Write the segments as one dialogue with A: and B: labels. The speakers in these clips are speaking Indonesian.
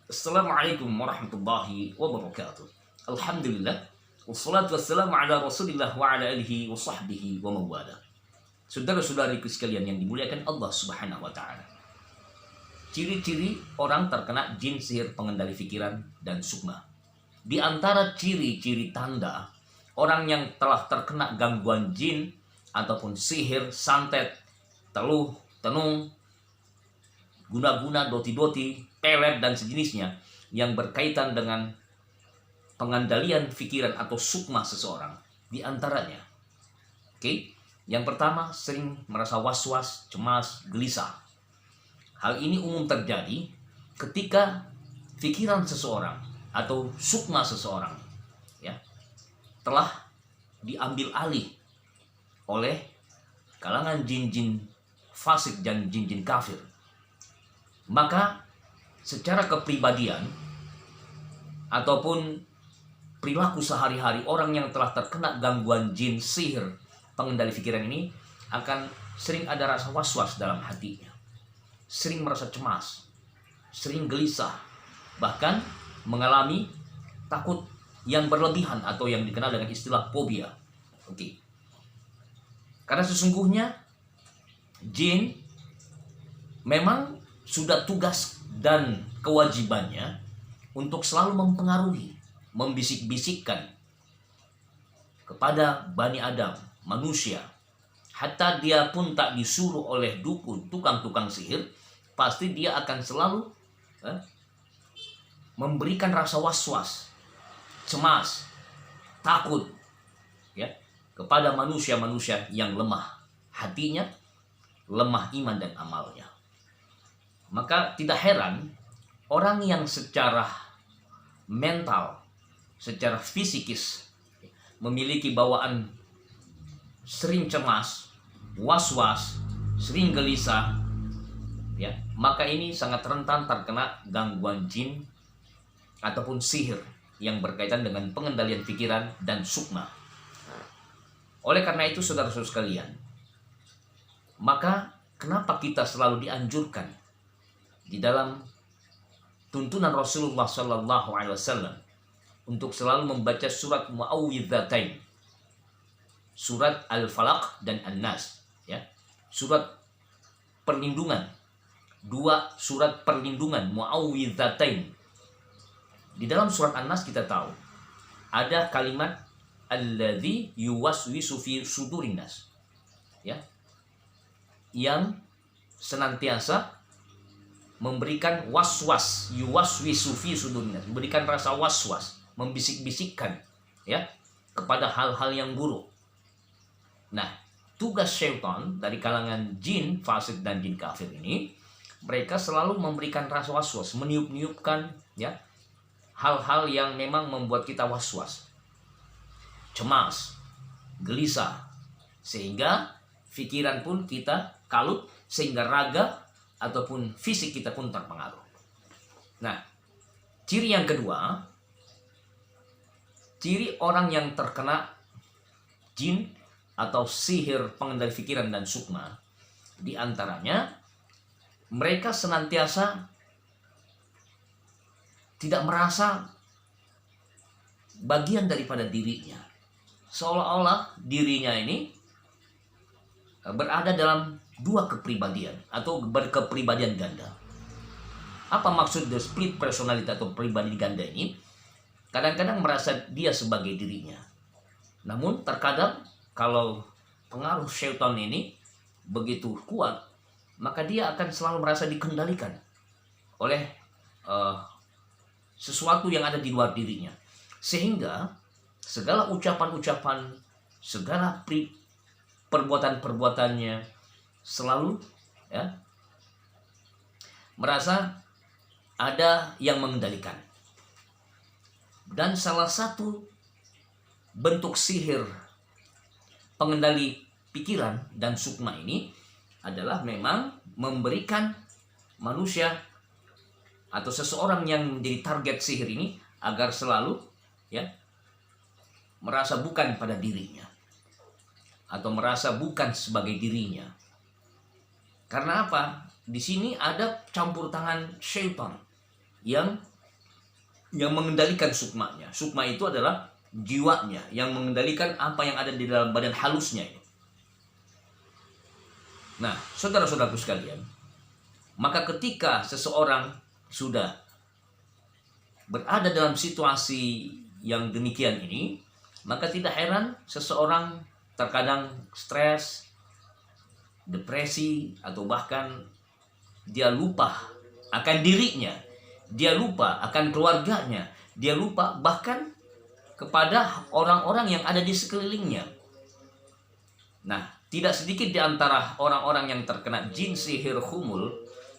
A: Assalamualaikum warahmatullahi wabarakatuh. Alhamdulillah. Wassalatu wassalamu ala rasulillah wa ala alihi wa sahbihi wa mawala. Saudara-saudariku sekalian yang dimuliakan Allah subhanahu wa ta'ala. Ciri-ciri orang terkena jin, sihir, pengendali pikiran, dan sukma. Di antara ciri-ciri tanda orang yang telah terkena gangguan jin ataupun sihir, santet, teluh, tenung, guna-guna, doti-doti, pelet, dan sejenisnya yang berkaitan dengan pengendalian pikiran atau sukma seseorang. Di antaranya, yang pertama, sering merasa was-was, cemas, gelisah. Hal ini umum terjadi ketika pikiran seseorang atau sukma seseorang telah diambil alih oleh kalangan jin-jin fasik dan jin-jin kafir. Maka secara kepribadian ataupun perilaku sehari-hari orang yang telah terkena gangguan jin, sihir, pengendali pikiran ini akan sering ada rasa was-was dalam hatinya, sering merasa cemas, sering gelisah, bahkan mengalami takut yang berlebihan atau yang dikenal dengan istilah fobia. Karena sesungguhnya jin memang sudah tugas dan kewajibannya untuk selalu mempengaruhi, membisik-bisikkan kepada Bani Adam, manusia. Hatta dia pun tak disuruh oleh dukun, tukang-tukang sihir, pasti dia akan selalu memberikan rasa was-was, cemas, takut kepada manusia-manusia yang lemah hatinya, lemah iman dan amalnya. Maka tidak heran orang yang secara mental, secara fisikis memiliki bawaan sering cemas, was-was, sering gelisah, maka ini sangat rentan terkena gangguan jin ataupun sihir yang berkaitan dengan pengendalian pikiran dan sukma. Oleh karena itu, saudara-saudara sekalian, maka kenapa kita selalu dianjurkan di dalam tuntunan Rasulullah SAW untuk selalu membaca surat Mu'awwidzatain, surat Al-Falaq dan An-Nas, surat perlindungan, dua surat perlindungan Mu'awwidzatain. Di dalam surat An-Nas kita tahu ada kalimat alladzi yuwaswisu fi sudurin nas, yang senantiasa memberikan was-was, yuwaswisu fi sudurin nas, memberikan rasa was-was, membisik-bisikkan kepada hal-hal yang buruk. Nah, tugas syaitan dari kalangan jin fasik dan jin kafir ini, mereka selalu memberikan rasa was-was, meniup-niupkan hal-hal yang memang membuat kita was-was, cemas, gelisah, sehingga pikiran pun kita kalut, sehingga raga ataupun fisik kita pun terpengaruh. Nah, ciri yang kedua, ciri orang yang terkena jin atau sihir pengendali pikiran dan sukma, di antaranya mereka senantiasa tidak merasa bagian daripada dirinya, seolah-olah dirinya ini berada dalam dua kepribadian atau berkepribadian ganda. Apa maksud the split personality atau pribadi ganda ini? Kadang-kadang merasa dia sebagai dirinya, namun terkadang kalau pengaruh syaitan ini begitu kuat, maka dia akan selalu merasa dikendalikan oleh sesuatu yang ada di luar dirinya, sehingga segala ucapan-ucapan, segala perbuatan-perbuatannya selalu merasa ada yang mengendalikan. Dan salah satu bentuk sihir pengendali pikiran dan sukma ini adalah memang memberikan manusia atau seseorang yang menjadi target sihir ini agar selalu merasa bukan pada dirinya atau merasa bukan sebagai dirinya. Karena apa? Di sini ada campur tangan syaitan yang yang mengendalikan sukmanya. Sukma itu adalah jiwanya yang mengendalikan apa yang ada di dalam badan halusnya ini. Nah, saudara-saudaraku sekalian, maka ketika seseorang sudah berada dalam situasi yang demikian ini, maka tidak heran seseorang terkadang stres, depresi, atau bahkan dia lupa akan dirinya, dia lupa akan keluarganya, dia lupa bahkan kepada orang-orang yang ada di sekelilingnya. Nah, tidak sedikit di antara orang-orang yang terkena jin sihir khumul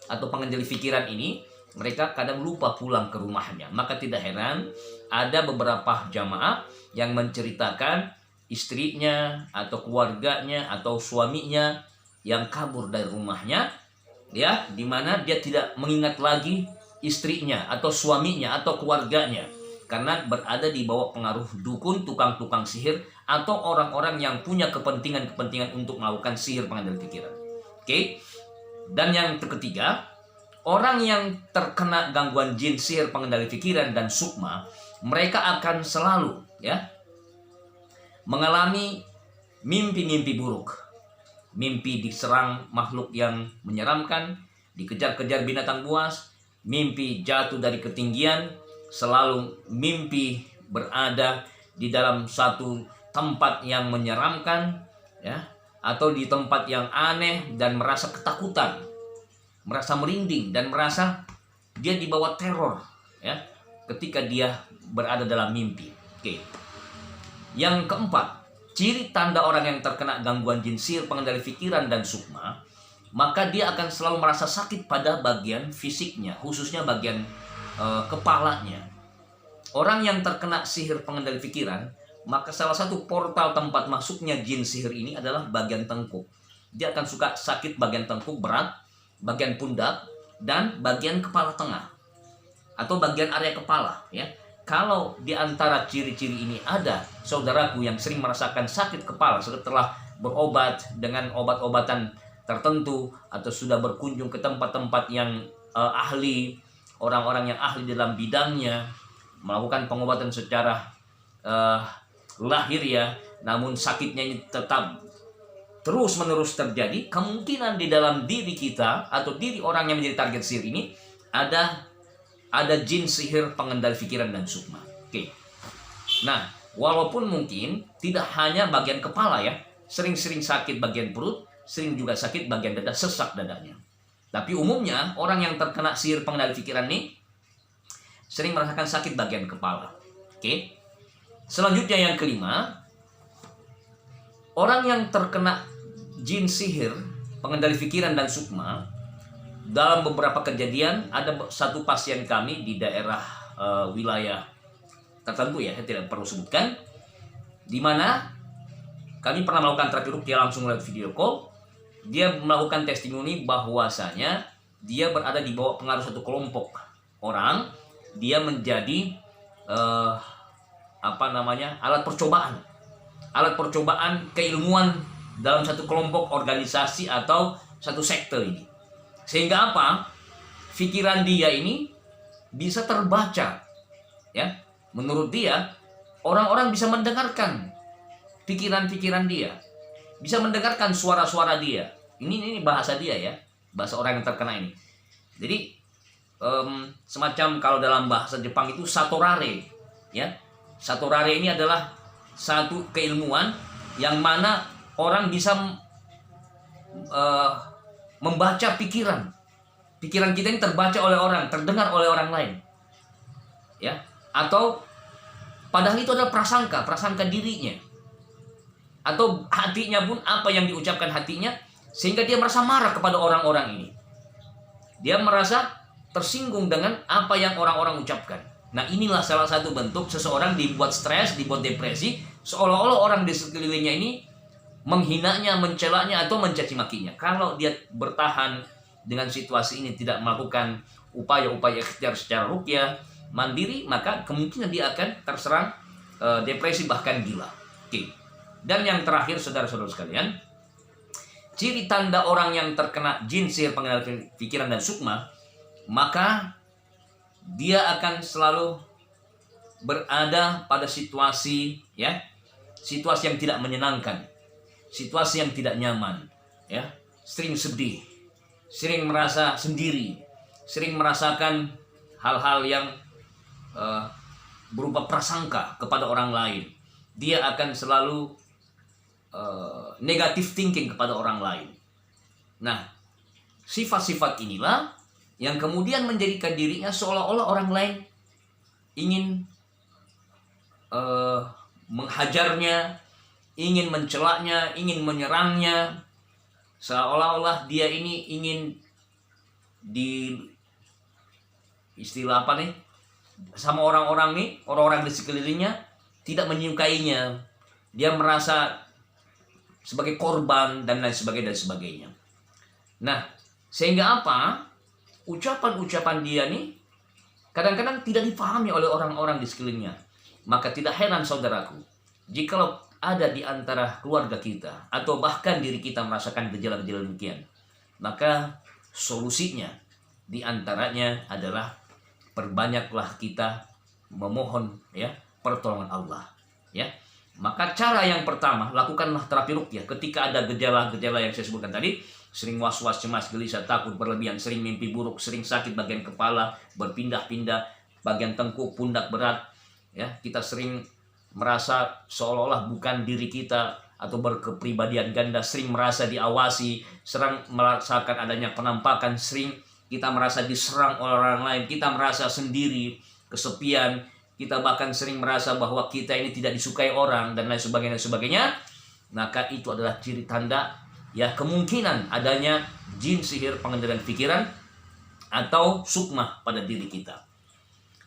A: atau pengendali pikiran ini, mereka kadang lupa pulang ke rumahnya. Maka tidak heran ada beberapa jamaah yang menceritakan istrinya atau keluarganya atau suaminya yang kabur dari rumahnya, ya, di mana dia tidak mengingat lagi istrinya atau suaminya atau keluarganya karena berada di bawah pengaruh dukun, tukang-tukang sihir atau orang-orang yang punya kepentingan-kepentingan untuk melakukan sihir pengendali pikiran. Oke. Dan yang ketiga, orang yang terkena gangguan jin, sihir pengendali pikiran dan sukma, mereka akan selalu, ya, mengalami mimpi-mimpi buruk. Mimpi diserang makhluk yang menyeramkan, dikejar-kejar binatang buas, mimpi jatuh dari ketinggian, selalu mimpi berada di dalam satu tempat yang menyeramkan, ya, atau di tempat yang aneh dan merasa ketakutan, merasa merinding dan merasa dia di bawah teror, ya, ketika dia berada dalam mimpi. Oke. Yang keempat, ciri tanda orang yang terkena gangguan jin, sihir pengendali pikiran dan sukma, maka dia akan selalu merasa sakit pada bagian fisiknya, khususnya bagian kepalanya. Orang yang terkena sihir pengendali pikiran, maka salah satu portal tempat masuknya jin sihir ini adalah bagian tengkuk. Dia akan suka sakit bagian tengkuk berat, bagian pundak, dan bagian kepala tengah atau bagian area kepala, ya. Kalau di antara ciri-ciri ini ada saudaraku yang sering merasakan sakit kepala setelah berobat dengan obat-obatan tertentu atau sudah berkunjung ke tempat-tempat yang ahli, orang-orang yang ahli dalam bidangnya, melakukan pengobatan secara lahir, ya, namun sakitnya ini tetap terus-menerus terjadi, kemungkinan di dalam diri kita atau diri orang yang menjadi target sihir ini ada jin sihir pengendali pikiran dan sukma. Oke. Nah, walaupun mungkin tidak hanya bagian kepala, ya, sering-sering sakit bagian perut, sering juga sakit bagian dada, sesak dadanya. Tapi umumnya orang yang terkena sihir pengendali pikiran ini sering merasakan sakit bagian kepala. Oke. Selanjutnya yang kelima, orang yang terkena jin sihir pengendali pikiran dan sukma, dalam beberapa kejadian ada satu pasien kami di daerah wilayah tertentu, ya, saya tidak perlu sebutkan, di mana kami pernah melakukan terapi ruqyah langsung lewat video call. Dia melakukan testimoni bahwasanya dia berada di bawah pengaruh satu kelompok orang. Dia menjadi alat percobaan keilmuan dalam satu kelompok organisasi atau satu sekte ini. Sehingga apa? Pikiran dia ini bisa terbaca, ya. Menurut dia, orang-orang bisa mendengarkan pikiran-pikiran dia, bisa mendengarkan suara-suara dia. Ini bahasa dia, ya, bahasa orang yang terkena ini. Jadi semacam kalau dalam bahasa Jepang itu satorare, ya. Satorare ini adalah satu keilmuan yang mana orang bisa membaca pikiran kita ini terbaca oleh orang, terdengar oleh orang lain, ya. Atau padahal itu adalah prasangka dirinya, atau hatinya pun apa yang diucapkan hatinya, sehingga dia merasa marah kepada orang-orang ini. Dia merasa tersinggung dengan apa yang orang-orang ucapkan. Nah, inilah salah satu bentuk seseorang dibuat stres, dibuat depresi, seolah-olah orang di sekelilingnya ini menghinanya, mencelanya, atau mencaci makinya. Kalau dia bertahan dengan situasi ini, tidak melakukan upaya-upaya ikhtiar secara ruqyah mandiri, maka kemungkinan dia akan terserang depresi bahkan gila. Oke. Dan yang terakhir, saudara-saudara sekalian, ciri tanda orang yang terkena jin sihir pengendali pikiran dan sukma, maka dia akan selalu berada pada situasi situasi yang tidak menyenangkan, situasi yang tidak nyaman, sering sedih, sering merasa sendiri, sering merasakan hal-hal yang berupa prasangka kepada orang lain. Dia akan selalu negative thinking kepada orang lain. Nah, sifat-sifat inilah yang kemudian menjadikan dirinya seolah-olah orang lain ingin menghajarnya, ingin mencelaknya, ingin menyerangnya, seolah-olah dia ini ingin istilah apa nih, sama orang-orang di sekelilingnya tidak menyukainya. Dia merasa sebagai korban dan lain sebagainya. Nah, sehingga apa? Ucapan-ucapan dia nih kadang-kadang tidak dipahami oleh orang-orang di sekelilingnya. Maka tidak heran saudaraku, jikalau ada di antara keluarga kita atau bahkan diri kita merasakan gejala-gejala demikian, maka solusinya di antaranya adalah perbanyaklah kita memohon pertolongan Allah. Maka cara yang pertama, lakukanlah terapi ruqyah ketika ada gejala-gejala yang saya sebutkan tadi. Sering was-was, cemas, gelisah, takut berlebihan, sering mimpi buruk, sering sakit bagian kepala, berpindah-pindah, bagian tengkuk, pundak berat. Kita sering merasa seolah-olah bukan diri kita atau berkepribadian ganda, sering merasa diawasi, sering merasakan adanya penampakan, sering kita merasa diserang oleh orang lain, kita merasa sendiri, kesepian, kita bahkan sering merasa bahwa kita ini tidak disukai orang dan lain sebagainya. Maka itu adalah ciri tanda kemungkinan adanya jin, sihir, pengendalian pikiran atau sukmah pada diri kita.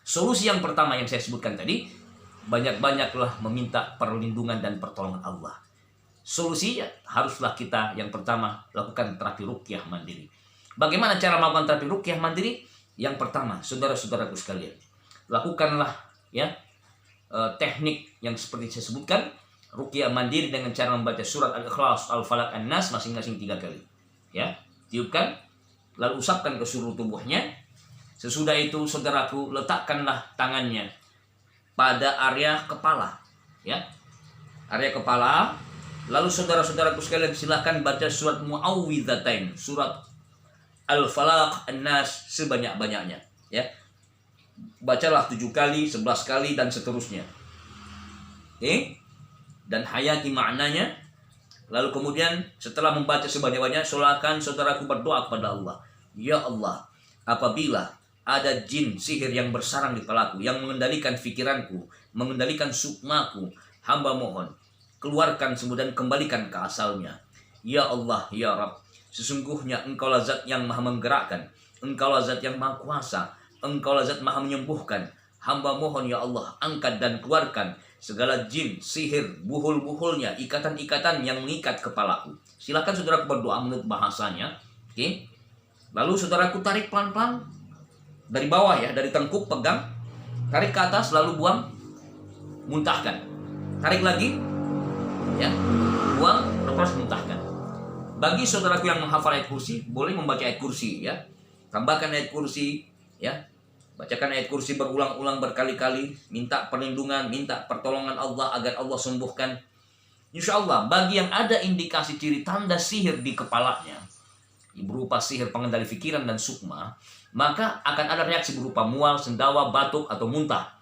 A: Solusi yang pertama yang saya sebutkan tadi, banyak-banyaklah meminta perlindungan dan pertolongan Allah. Solusinya haruslah kita yang pertama lakukan terapi ruqyah mandiri. Bagaimana cara melakukan terapi ruqyah mandiri? Yang pertama, saudara-saudaraku sekalian, lakukanlah teknik yang seperti saya sebutkan, ruqyah mandiri dengan cara membaca surat Al-Ikhlas, Al-Falaq, An-Nas masing-masing 3 kali. Tiupkan, lalu usapkan ke seluruh tubuhnya. Sesudah itu saudaraku letakkanlah tangannya pada area kepala, area kepala. Lalu saudara-saudaraku sekalian silahkan baca surat Muawwidzatain, surat Al-Falaq, An-Nas sebanyak-banyaknya. Bacalah 7 kali, 11 kali dan seterusnya. Dan hayati maknanya. Lalu kemudian setelah membaca sebanyak-banyaknya, silakan saudaraku berdoa kepada Allah. Ya Allah, apabila ada jin sihir yang bersarang di kepalaku, yang mengendalikan pikiranku, mengendalikan sukmaku, hamba mohon keluarkan kemudian kembalikan ke asalnya. Ya Allah, ya Rabb, sesungguhnya Engkaulah zat yang maha menggerakkan, Engkaulah zat yang maha kuasa, Engkaulah zat maha menyembuhkan. Hamba mohon ya Allah, angkat dan keluarkan segala jin, sihir, buhul-buhulnya, ikatan-ikatan yang mengikat kepalaku. Silakan saudaraku berdoa menurut bahasanya. Lalu saudaraku tarik pelan-pelan dari bawah dari tengkuk pegang, tarik ke atas lalu buang, muntahkan. Tarik lagi, buang, lepas, muntahkan. Bagi saudaraku yang menghafal ayat kursi, boleh membaca ayat kursi, tambahkan ayat kursi, bacakan ayat kursi berulang-ulang berkali-kali, minta perlindungan, minta pertolongan Allah agar Allah sembuhkan. Insya Allah bagi yang ada indikasi ciri tanda sihir di kepalanya, berupa sihir pengendali pikiran dan sukma, maka akan ada reaksi berupa mual, sendawa, batuk atau muntah.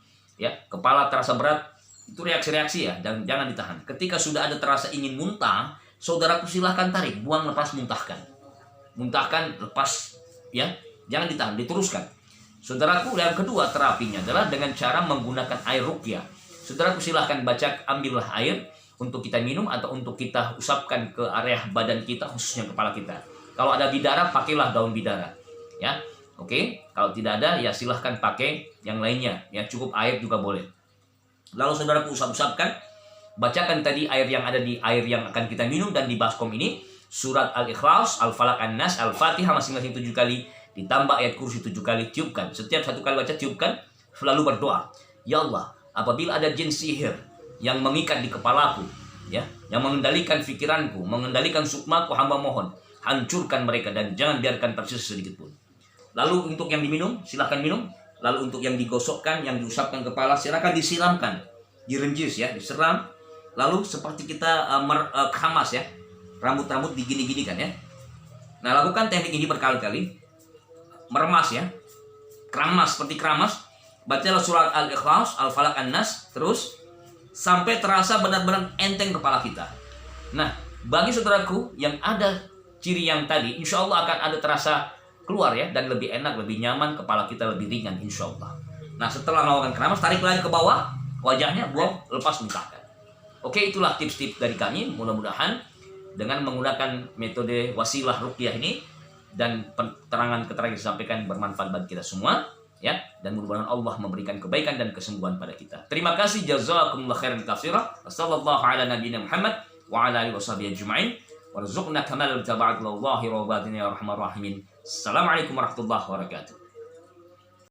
A: Kepala terasa berat, itu reaksi-reaksi dan jangan ditahan. Ketika sudah ada terasa ingin muntah, saudaraku silahkan tarik, buang, lepas, muntahkan. Muntahkan, lepas, jangan ditahan, diteruskan. Saudaraku, yang kedua terapinya adalah dengan cara menggunakan air ruqyah. Saudaraku silahkan ambillah air untuk kita minum atau untuk kita usapkan ke area badan kita, khususnya kepala kita. Kalau ada bidara, pakailah daun bidara. Kalau tidak ada, silahkan pakai yang lainnya. Cukup air juga boleh. Lalu saudaraku usap-usapkan, bacakan tadi air yang ada di air yang akan kita minum dan di baskom ini, surat Al-Ikhlas, Al-Falaq, An-Nas, Al-Fatihah masing-masing 7 kali, ditambah ayat kursi 7 kali, tiupkan. Setiap 1 kali baca, tiupkan, lalu berdoa. Ya Allah, apabila ada jin sihir yang mengikat di kepalaku, yang mengendalikan pikiranku, mengendalikan sukmaku, hamba mohon, hancurkan mereka dan jangan biarkan tersisa sedikit pun. Lalu untuk yang diminum, silahkan minum. Lalu untuk yang digosokkan, yang diusapkan kepala, silakan disiramkan, direnjis ya, diseram. Lalu seperti kita keramas ya, rambut-rambut digini-gini kan ya. Nah, lakukan teknik ini berkali-kali. Meremas ya, keramas, seperti keramas. Bacalah surat Al-Ikhlas, Al-Falaq, An-Nas, terus sampai terasa benar-benar enteng kepala kita. Nah, bagi saudaraku yang ada ciri yang tadi, insya Allah akan ada terasa keluar ya, dan lebih enak, lebih nyaman, kepala kita lebih ringan insya Allah. Nah, setelah melakukan keramas, tarik lagi ke bawah wajahnya, buang, lepas, muntahkan. Oke, itulah tips-tips dari kami. Mudah-mudahan dengan menggunakan metode wasilah ruqyah ini dan keterangan-keterangan yang disampaikan bermanfaat bagi kita semua ya, dan mudah-mudahan Allah memberikan kebaikan dan kesembuhan pada kita. Terima kasih, jazakumullah khairan katsira. Wassallallahu ala nabiyina Muhammad wa ala alihi washabihi ajma'in. Warzuqna kamal taba'atullahi wa batina ya arhamar rahimin. Assalamualaikum warahmatullahi wabarakatuh.